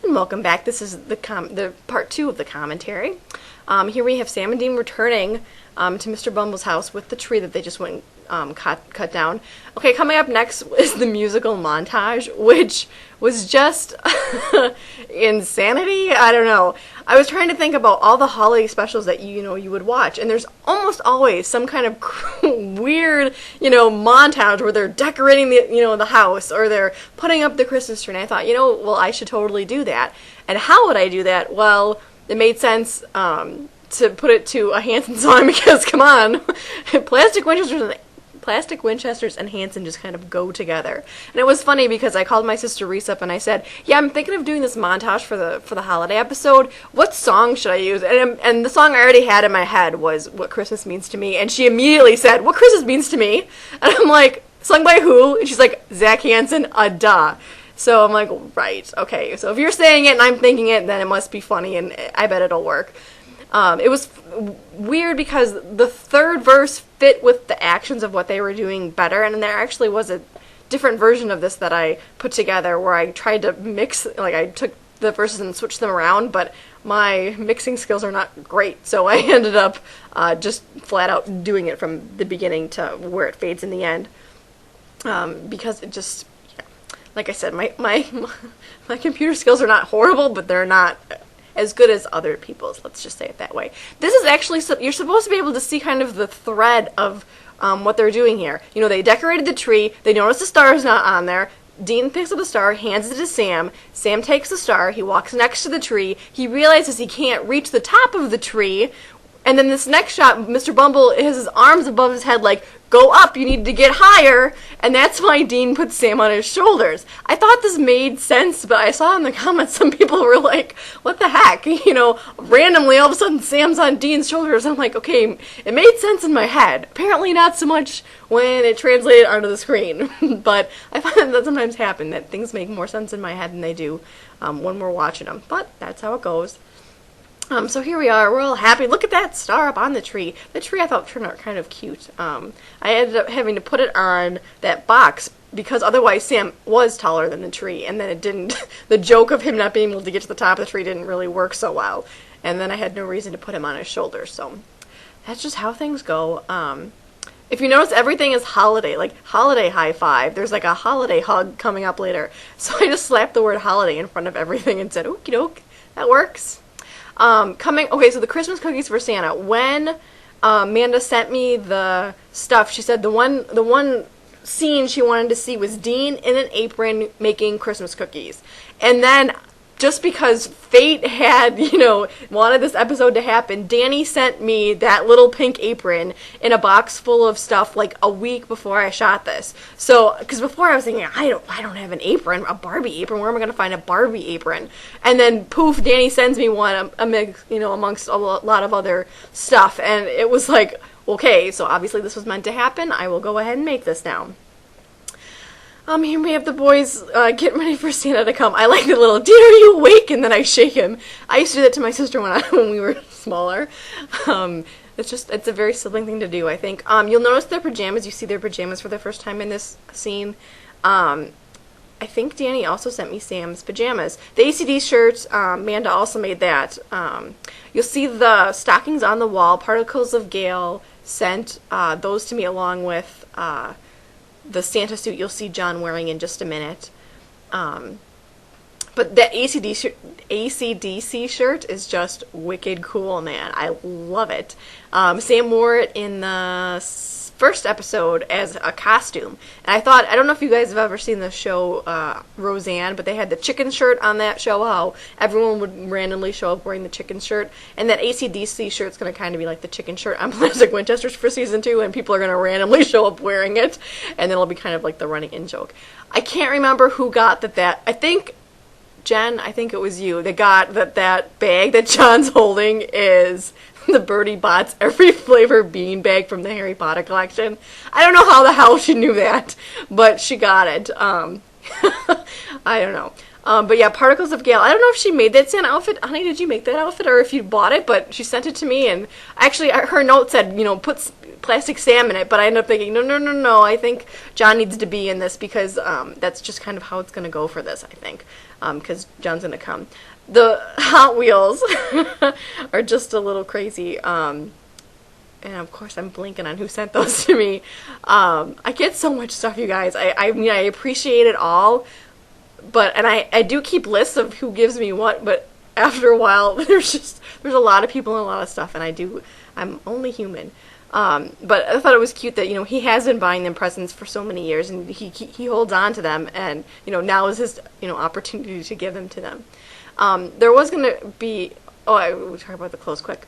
And welcome back. This is the part 2 of the commentary. Here we have Sam and Dean returning to Mr. Bumble's house with the tree that they just went cut down. Okay, coming up next is the musical montage, which was just insanity. I don't know. I was trying to think about all the holiday specials that you would watch, and there's almost always some kind of weird montage where they're decorating the house, or they're putting up the Christmas tree. And I thought, well, I should totally do that. And how would I do that? Well, it made sense to put it to a Hanson song because, come on, Plastic Winchesters and Hanson just kind of go together. And it was funny because I called my sister Reese up and I said, yeah, I'm thinking of doing this montage for the holiday episode. What song should I use? And the song I already had in my head was What Christmas Means to Me. And she immediately said, What Christmas Means to Me? And I'm like, sung by who? And she's like, Zach Hanson, duh. So I'm like, right, okay. So if you're saying it and I'm thinking it, then it must be funny, and I bet it'll work. It was weird because the third verse fit with the actions of what they were doing better, and there actually was a different version of this that I put together where I tried to mix, I took the verses and switched them around, but my mixing skills are not great, so I ended up just flat out doing it from the beginning to where it fades in the end, because it just... Like I said, my computer skills are not horrible, but they're not as good as other people's, let's just say it that way. This is actually, you're supposed to be able to see kind of the thread of what they're doing here. They decorated the tree, they notice the star is not on there, Dean picks up the star, hands it to Sam, Sam takes the star, he walks next to the tree, he realizes he can't reach the top of the tree, and then this next shot, Mr. Bumble has his arms above his head like, go up, you need to get higher, and that's why Dean puts Sam on his shoulders. I thought this made sense, but I saw in the comments some people were like, what the heck, randomly all of a sudden Sam's on Dean's shoulders. I'm like, okay, it made sense in my head. Apparently not so much when it translated onto the screen, but I find that sometimes happen, that things make more sense in my head than they do when we're watching them, but that's how it goes. So here we are, we're all happy. Look at that star up on the tree. The tree I thought turned out kind of cute. I ended up having to put it on that box because otherwise Sam was taller than the tree, and then it didn't, the joke of him not being able to get to the top of the tree didn't really work so well. And then I had no reason to put him on his shoulders, so that's just how things go. If you notice, everything is holiday, like holiday high five. There's like a holiday hug coming up later. So I just slapped the word holiday in front of everything and said, okie doke, that works. Okay, so the Christmas cookies for Santa. When Amanda sent me the stuff, she said the one scene she wanted to see was Dean in an apron making Christmas cookies. And then, just because fate had, wanted this episode to happen, Danny sent me that little pink apron in a box full of stuff like a week before I shot this. So, because before I was thinking, I don't have an apron, a Barbie apron. Where am I going to find a Barbie apron? And then, poof, Danny sends me one, amongst a lot of other stuff. And it was like, okay, so obviously this was meant to happen. I will go ahead and make this now. Here we have the boys getting ready for Santa to come. I like the little, Dean, are you awake? And then I shake him. I used to do that to my sister when we were smaller. It's a very sibling thing to do, I think. You'll notice their pajamas. You see their pajamas for the first time in this scene. I think Danny also sent me Sam's pajamas. The ACD shirt, Amanda also made that. You'll see the stockings on the wall. Particles of Gale sent those to me along with... the Santa suit you'll see John wearing in just a minute. But that ACDC shirt is just wicked cool, man. I love it. Sam wore it in the first episode as a costume. And I don't know if you guys have ever seen the show Roseanne, but they had the chicken shirt on that show, how everyone would randomly show up wearing the chicken shirt. And that ACDC shirt's going to kind of be like the chicken shirt on Plastic Winchesters for season 2, and people are going to randomly show up wearing it. And then it'll be kind of like the running in joke. I can't remember who got that. I think, Jen, it was you that got that bag that John's holding is the Bertie Bott's Every Flavor bean bag from the Harry Potter collection. I don't know how the hell she knew that, but she got it. I don't know. But yeah, Particles of Gale. I don't know if she made that Santa outfit. Honey, did you make that outfit, or if you bought it? But she sent it to me, and actually her note said, plastic Sam in it, but I ended up thinking, no, I think John needs to be in this because that's just kind of how it's going to go for this, I think, because John's going to come. The Hot Wheels are just a little crazy, and of course I'm blanking on who sent those to me. I get so much stuff, you guys. I mean, I appreciate it all, and I do keep lists of who gives me what, but after a while, there's a lot of people and a lot of stuff, and I'm only human. But I thought it was cute that, he has been buying them presents for so many years, and he holds on to them, and, now is his, opportunity to give them to them. There was going to be, we'll talk about the clothes quick.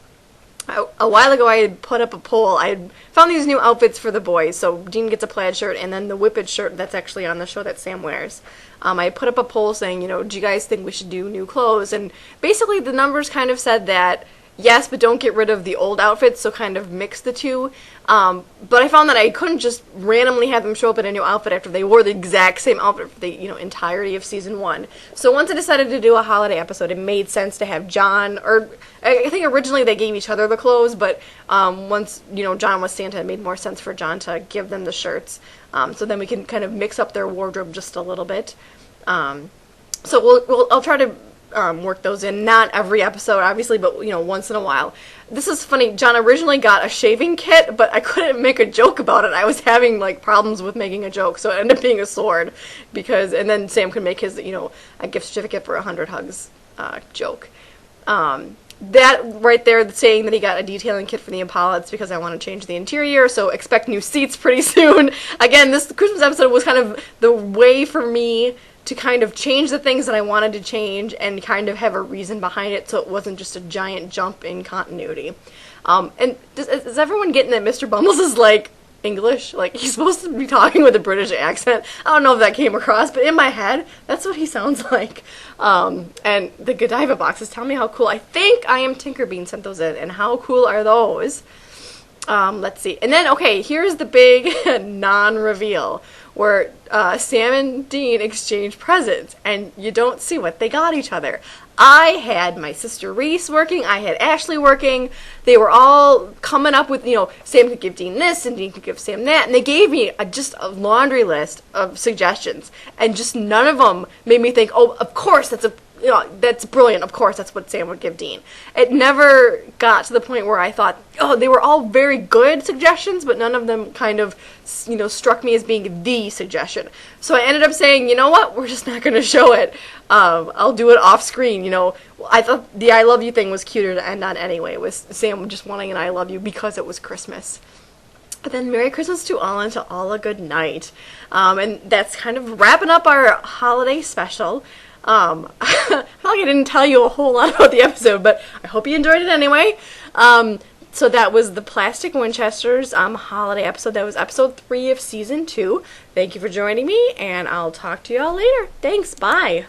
A while ago, I had put up a poll. I had found these new outfits for the boys. So Dean gets a plaid shirt, and then the Whippet shirt that's actually on the show that Sam wears. I put up a poll saying, do you guys think we should do new clothes? And basically, the numbers kind of said that yes, but don't get rid of the old outfits, so kind of mix the two. But I found that I couldn't just randomly have them show up in a new outfit after they wore the exact same outfit for the entirety of season 1. So once I decided to do a holiday episode, it made sense to have John, or I think originally they gave each other the clothes, but once John was Santa, it made more sense for John to give them the shirts. So then we can kind of mix up their wardrobe just a little bit. So I'll try to work those in. Not every episode, obviously, but once in a while. This is funny. John originally got a shaving kit, but I couldn't make a joke about it. I was having problems with making a joke, so it ended up being a sword and then Sam could make his a gift certificate for 100 hugs joke. That right there saying that he got a detailing kit for the Impala, it's because I want to change the interior, so expect new seats pretty soon. Again, this Christmas episode was kind of the way for me to kind of change the things that I wanted to change and kind of have a reason behind it, so it wasn't just a giant jump in continuity. And is everyone getting that Mr. Bumbles is English? He's supposed to be talking with a British accent. I don't know if that came across, but in my head, that's what he sounds like. And the Godiva boxes, tell me how cool. I think I Am Tinkerbean sent those in, and how cool are those? Let's see. And then, okay, here's the big non-reveal, where Sam and Dean exchange presents, and you don't see what they got each other. I had my sister Reese working, I had Ashley working, they were all coming up with, Sam could give Dean this, and Dean could give Sam that, and they gave me just a laundry list of suggestions, and just none of them made me think, oh, of course, that's brilliant, of course, that's what Sam would give Dean. It never got to the point where I thought, oh, they were all very good suggestions, but none of them kind of, struck me as being the suggestion. So I ended up saying, you know what, we're just not going to show it. I'll do it off screen, I thought the I love you thing was cuter to end on anyway. It was Sam just wanting an I love you because it was Christmas. But then Merry Christmas to all and to all a good night. And that's kind of wrapping up our holiday special. I feel like I didn't tell you a whole lot about the episode, but I hope you enjoyed it anyway. So that was the Plastic Winchesters holiday episode. That was episode 3 of season 2. Thank you for joining me, and I'll talk to you all later. Thanks, bye.